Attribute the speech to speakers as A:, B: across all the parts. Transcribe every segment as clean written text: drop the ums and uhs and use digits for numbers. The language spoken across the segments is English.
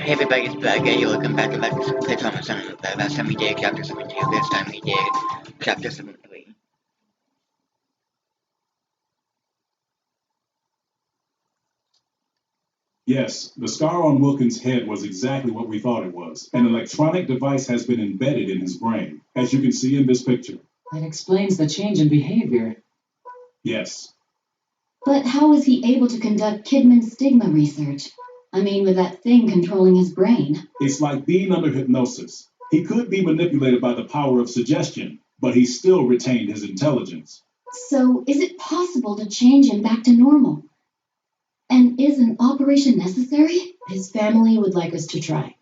A: Hey everybody, it's back. Hey, welcome back to Play Thomas Simon. Last time we did Chapter 7-2, this time we did Chapter 7-3.
B: Yes, the scar on Wilkins' head was exactly what we thought it was. An electronic device has been embedded in his brain, as you can see in this picture.
C: That explains the change in behavior.
B: Yes.
D: But how was he able to conduct Kidman's stigma research? I mean, with that thing controlling his brain.
B: It's like being under hypnosis. He could be manipulated by the power of suggestion, but he still retained his intelligence.
D: So, is it possible to change him back to normal? And is an operation necessary? His family would like us to try.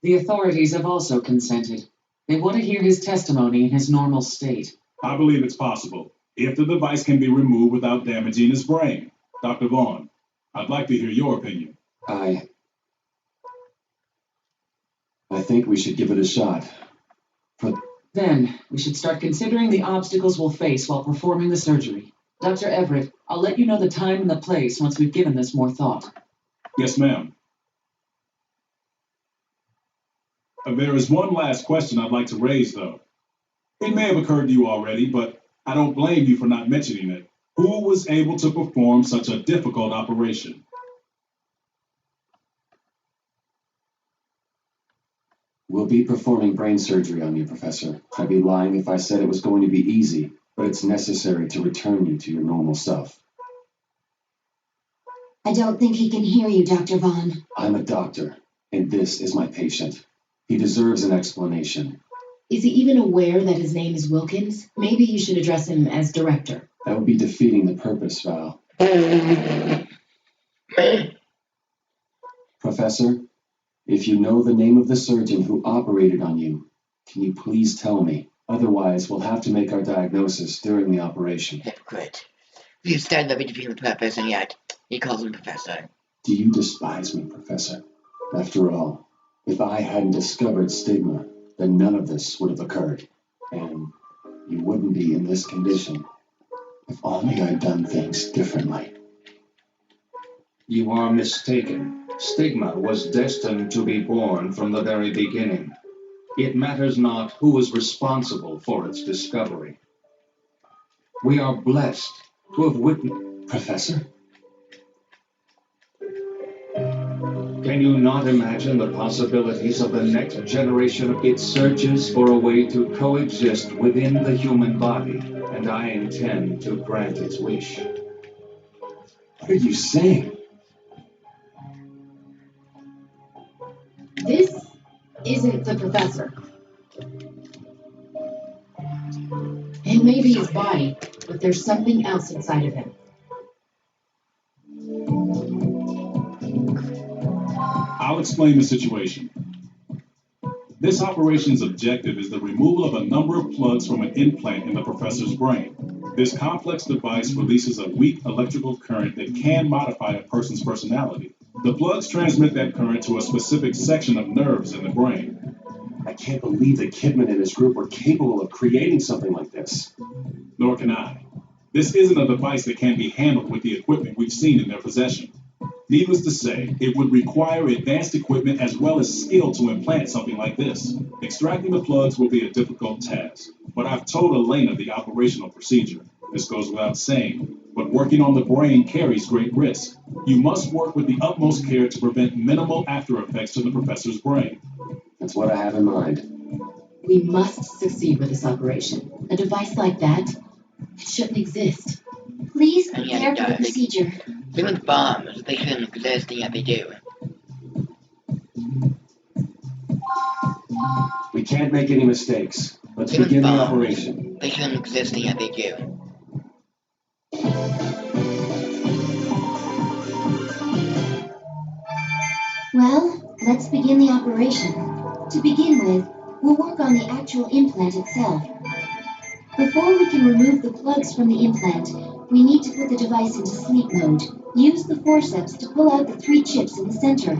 C: The authorities have also consented. They want to hear his testimony in his normal state.
B: I believe it's possible, if the device can be removed without damaging his brain. Dr. Vaughn, I'd like to hear your opinion.
E: I think we should give it a shot.
C: Then, we should start considering the obstacles we'll face while performing the surgery. Dr. Everett, I'll let you know the time and the place once we've given this more thought.
B: Yes, ma'am. There is one last question I'd like to raise, though. It may have occurred to you already, but I don't blame you for not mentioning it. Who was able to perform such a difficult operation?
E: We'll be performing brain surgery on you, Professor. I'd be lying if I said it was going to be easy, but it's necessary to return you to your normal self.
D: I don't think he can hear you, Dr. Vaughn.
E: I'm a doctor, and this is my patient. He deserves an explanation.
D: Is he even aware that his name is Wilkins? Maybe you should address him as director.
E: That would be defeating the purpose, Val. Professor, if you know the name of the surgeon who operated on you, can you please tell me? Otherwise, we'll have to make our diagnosis during the operation.
A: Hypocrite. You stand up to defeat the purpose, and yet he calls him Professor.
E: Do you despise me, Professor? After all, if I hadn't discovered stigma, then none of this would have occurred, and you wouldn't be in this condition. If only I'd done things differently.
F: You are mistaken. Stigma was destined to be born from the very beginning. It matters not who is responsible for its discovery. We are blessed to have witnessed.
E: Professor?
F: Can you not imagine the possibilities of the next generation? It searches for a way to coexist within the human body, and I intend to grant its wish.
E: What are you saying?
D: This isn't the professor. It may be his body, but there's something else inside of him.
B: I'll explain the situation. This operation's objective is the removal of a number of plugs from an implant in the professor's brain. This complex device releases a weak electrical current that can modify a person's personality. The plugs transmit that current to a specific section of nerves in the brain.
E: I can't believe that Kidman and his group were capable of creating something like this.
B: Nor can I. This isn't a device that can be handled with the equipment we've seen in their possession. Needless to say, it would require advanced equipment as well as skill to implant something like this. Extracting the plugs will be a difficult task, but I've told Elena the operational procedure. This goes without saying, but working on the brain carries great risk. You must work with the utmost care to prevent minimal after effects to the professor's brain.
E: That's what I have in mind.
D: We must succeed with this operation. A device like that, it shouldn't exist. Please
A: And yet
D: prepare
A: it
D: for the
A: does.
D: procedure.
A: Same with bombs, they shouldn't exist, and yet they do.
E: We can't make any mistakes. Let's
A: Same with
E: begin the
A: bombs,
E: operation.
A: they shouldn't exist, and yet they do.
D: Well, let's begin the operation. To begin with, we'll work on the actual implant itself. Before we can remove the plugs from the implant, we need to put the device into sleep mode. Use the forceps to pull out the 3 chips in the center.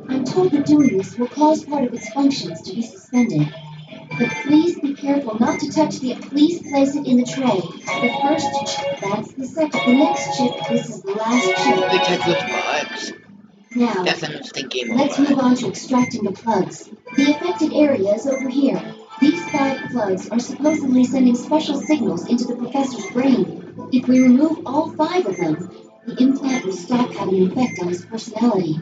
D: I'm told that doing this will cause part of its functions to be suspended. But please be careful not to touch the... Please place it in the tray. The first chip, that's the second. The next chip, this is the last chip.
A: They touch those plugs.
D: Now,
A: That's an interesting game
D: let's
A: over.
D: move on to extracting the plugs. The affected area is over here. These 5 plugs are supposedly sending special signals into the professor's brain. If we remove all 5 of them, the implant will stop having an effect on his personality.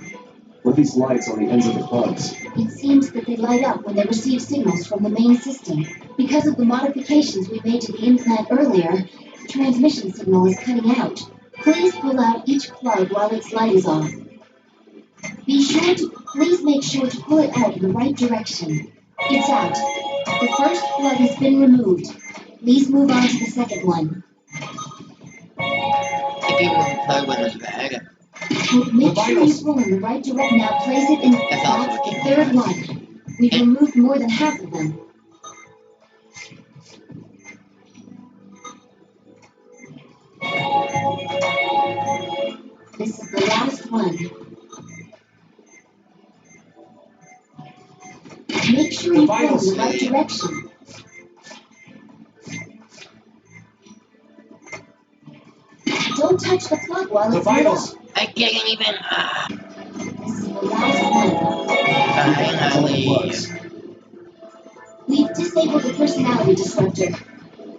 E: What are these lights on the ends of the plugs?
D: It seems that they light up when they receive signals from the main system. Because of the modifications we made to the implant earlier, the transmission signal is cutting out. Please pull out each plug while its light is off. Please make sure to pull it out in the right direction. It's out. The first plug has been removed. Please move on to the second one.
A: If you move the plug when it's red,
D: Make sure you pull in the right direction. Now place it in
A: That's also
D: that's
A: what
D: the
A: you
D: third
A: do.
D: one. We've removed more than half of them. This is the last one. Make sure you pull in the right direction. Don't touch the plug while it's lit up.
A: I didn't even.
D: This is the last one.
A: Finally.
D: We've disabled the personality disruptor.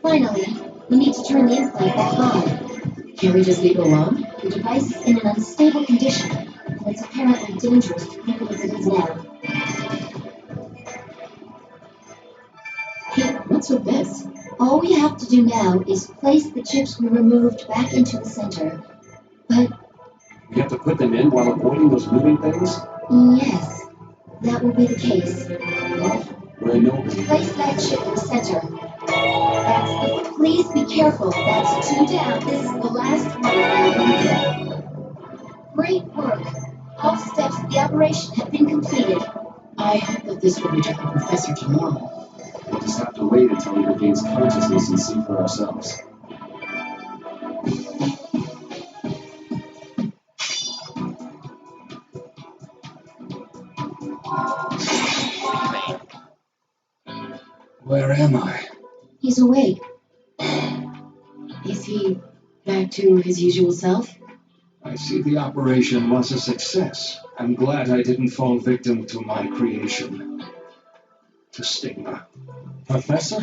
D: Finally, we need to turn the implant back on.
C: Can't we just leave it alone?
D: The device is in an unstable condition, and it's apparently dangerous to keep it as it is now.
C: Hey, what's with this?
D: All we have to do now is place the chips we removed back into the center. But
E: We have to put them in while avoiding those moving things?
D: yes, that will be the case.
E: Well, we're in no position.
D: Place that chip in the center. Please be careful. That's 2 down. This is the last one. Great work. All steps of the operation have been completed.
C: I hope that this will return the professor to normal.
E: We'll just have to wait until he regains consciousness and see for ourselves.
F: Where am I?
D: He's awake.
C: Is he back to his usual self?
F: I see the operation was a success. I'm glad I didn't fall victim to my creation. To stigma.
E: Professor?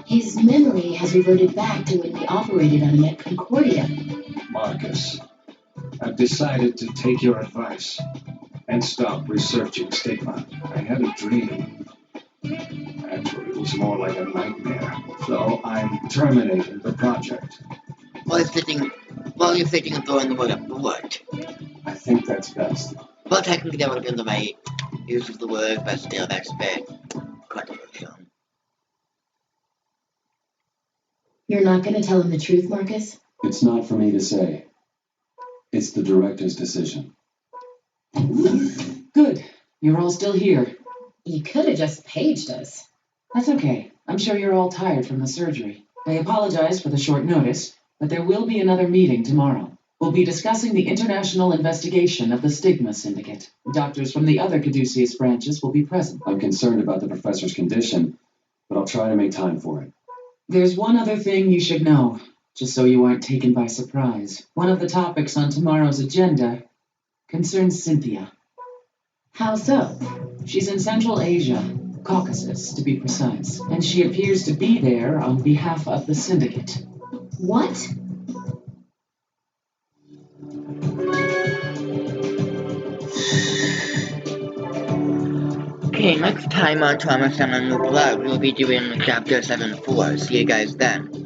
C: His memory has reverted back to when we operated on him at Concordia.
F: Marcus, I've decided to take your advice and stop researching stigma. I had a dream. Actually, it was more like a nightmare. So I'm terminating the project.
A: While you're sitting and throwing the word up, what?
E: I think that's best.
A: Well, technically that would have been the right use of the word, but still, that's a bit controversial.
C: You're not going to tell him the truth, Marcus?
E: It's not for me to say. It's the director's decision.
C: Good. You're all still here.
G: You could have just paged us.
C: That's okay. I'm sure you're all tired from the surgery. I apologize for the short notice, but there will be another meeting tomorrow. We'll be discussing the international investigation of the Stigma Syndicate. Doctors from the other Caduceus branches will be present.
E: I'm concerned about the professor's condition, but I'll try to make time for it.
C: There's one other thing you should know, just so you aren't taken by surprise. One of the topics on tomorrow's agenda concerns Cynthia.
G: How so?
C: She's in Central Asia, Caucasus to be precise, and she appears to be there on behalf of the Syndicate.
D: What?
A: Okay, next time on Thomas and the New Blood, we'll be doing Chapter 7-4. See you guys then.